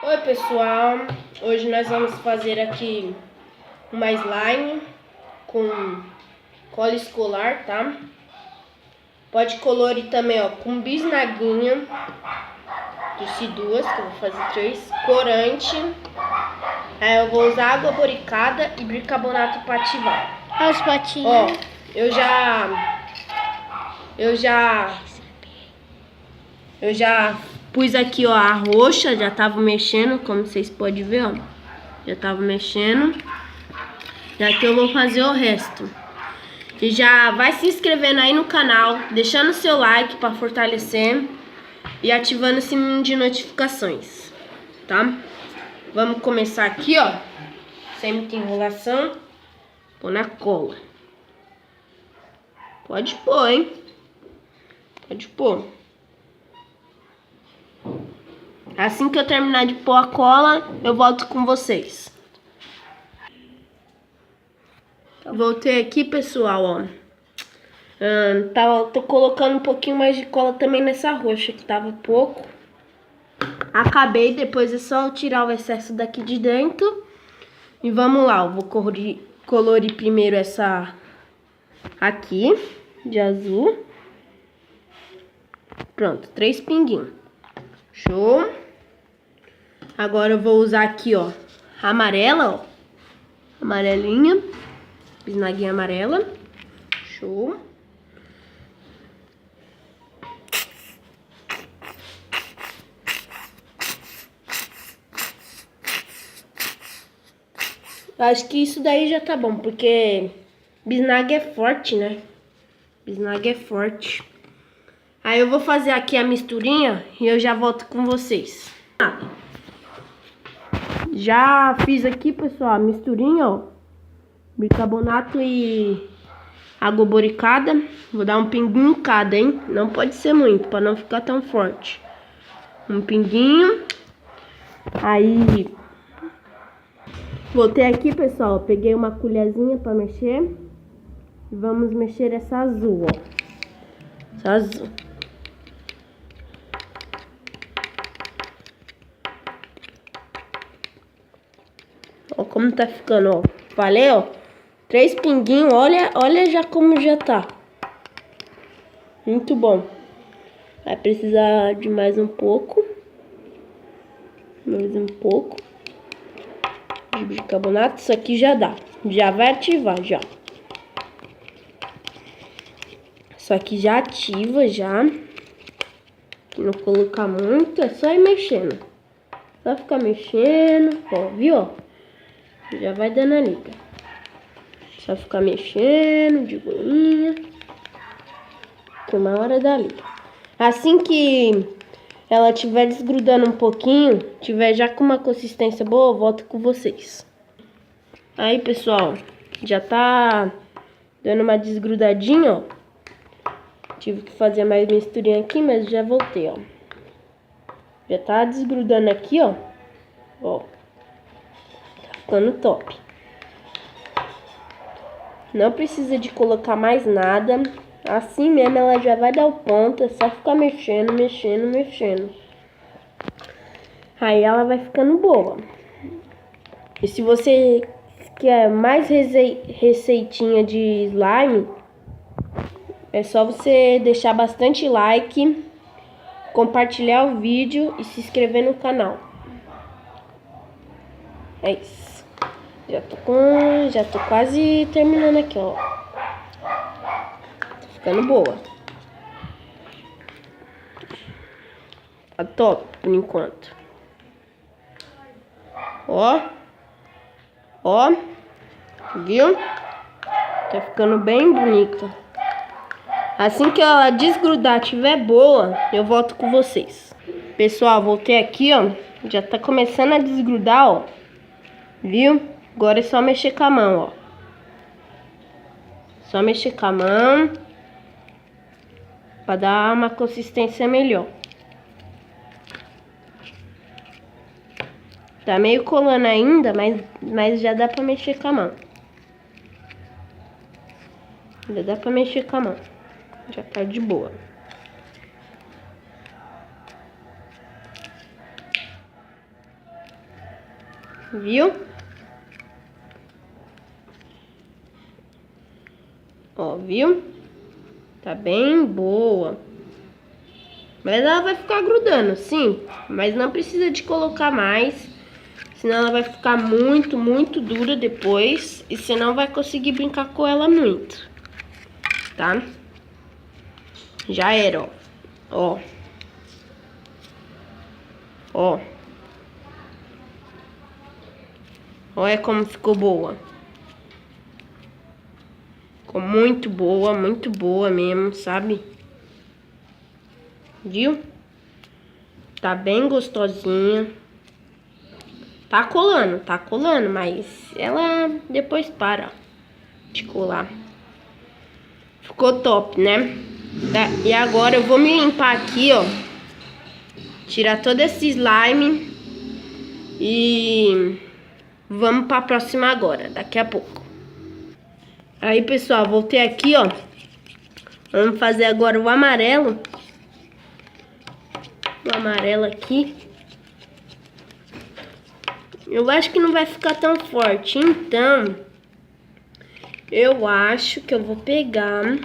Oi pessoal, hoje nós vamos fazer aqui uma slime com cola escolar, tá? Pode colorir também, ó, com bisnaguinha, disse duas, que eu vou fazer 3, corante. Aí eu vou usar água boricada e bicarbonato para ativar. Olha os potinhos. Ó, eu já pus aqui, ó, a roxa, já tava mexendo, como vocês podem ver, ó. Já tava mexendo. Já que eu vou fazer o resto. E já vai se inscrevendo aí no canal, deixando seu like para fortalecer e ativando o sininho de notificações, tá? Vamos começar aqui, ó, sem muita enrolação. Pôr na cola. Pode pôr, hein? Pode pôr. Assim que eu terminar de pôr a cola, eu volto com vocês. Voltei aqui, pessoal, ó. Tô colocando um pouquinho mais de cola também nessa roxa, que tava pouco. Acabei, depois é só tirar o excesso daqui de dentro. E vamos lá, eu vou colorir primeiro essa aqui, de azul. Pronto, 3 pinguinhos. Show. Agora eu vou usar aqui, ó, amarela, ó. Amarelinha. Bisnaguinha amarela. Show. Acho que isso daí já tá bom, porque bisnaga é forte, né? Bisnaga é forte. Aí eu vou fazer aqui a misturinha e eu já volto com vocês. Já fiz aqui, pessoal, a misturinha, ó. Bicarbonato e água boricada. Vou dar um pinguinho em cada, hein? Não pode ser muito, para não ficar tão forte. Um pinguinho. Aí voltei aqui, pessoal. Peguei uma colherzinha para mexer. E vamos mexer essa azul, ó. Essa azul. Ó como tá ficando, ó. Falei, ó. 3 pinguinhos, olha já como já tá. Muito bom. Vai precisar de mais um pouco. Mais um pouco. De bicarbonato. Isso aqui já dá. Já vai ativar, já. Isso aqui já ativa, já. Não colocar muito, é só ir mexendo. Só ficar mexendo, ó, viu? Já vai dando a liga. Só ficar mexendo de boinha. Que uma hora dá liga. Assim que ela estiver desgrudando um pouquinho, tiver já com uma consistência boa, eu volto com vocês. Aí, pessoal, já tá dando uma desgrudadinha, ó. Tive que fazer mais misturinha aqui, mas já voltei, ó. Já tá desgrudando aqui, ó. Ó. Tá ficando top. Não precisa de colocar mais nada. Assim mesmo ela já vai dar o ponto. É só ficar mexendo, mexendo, mexendo. Aí ela vai ficando boa. E se você quer mais receitinha de slime, é só você deixar bastante like, compartilhar o vídeo e se inscrever no canal. É isso. Já tô quase terminando aqui, ó. Tá ficando boa. Tá top por enquanto. Ó. Ó. Viu? Tá ficando bem bonita. Assim que ela desgrudar, tiver boa, eu volto com vocês. Pessoal, voltei aqui, ó. Já tá começando a desgrudar, ó. Viu? Agora é só mexer com a mão, ó. Só mexer com a mão. Pra dar uma consistência melhor. Tá meio colando ainda, mas já dá pra mexer com a mão. Já dá pra mexer com a mão. Já tá de boa. Viu? Ó, viu? Tá bem boa. Mas ela vai ficar grudando, sim. Mas não precisa de colocar mais. Senão ela vai ficar muito, muito dura depois. E você não vai conseguir brincar com ela muito. Tá? Já era, ó. Ó. Ó. Olha como ficou boa. Ficou muito boa mesmo, sabe? Viu? Tá bem gostosinha. Tá colando, mas ela depois para de colar. Ficou top, né? Tá, e agora eu vou me limpar aqui, ó. Tirar todo esse slime. E vamos pra próxima agora, daqui a pouco. Aí, pessoal, voltei aqui, ó. Vamos fazer agora o amarelo. O amarelo aqui. Eu acho que não vai ficar tão forte, então eu acho que eu vou pegar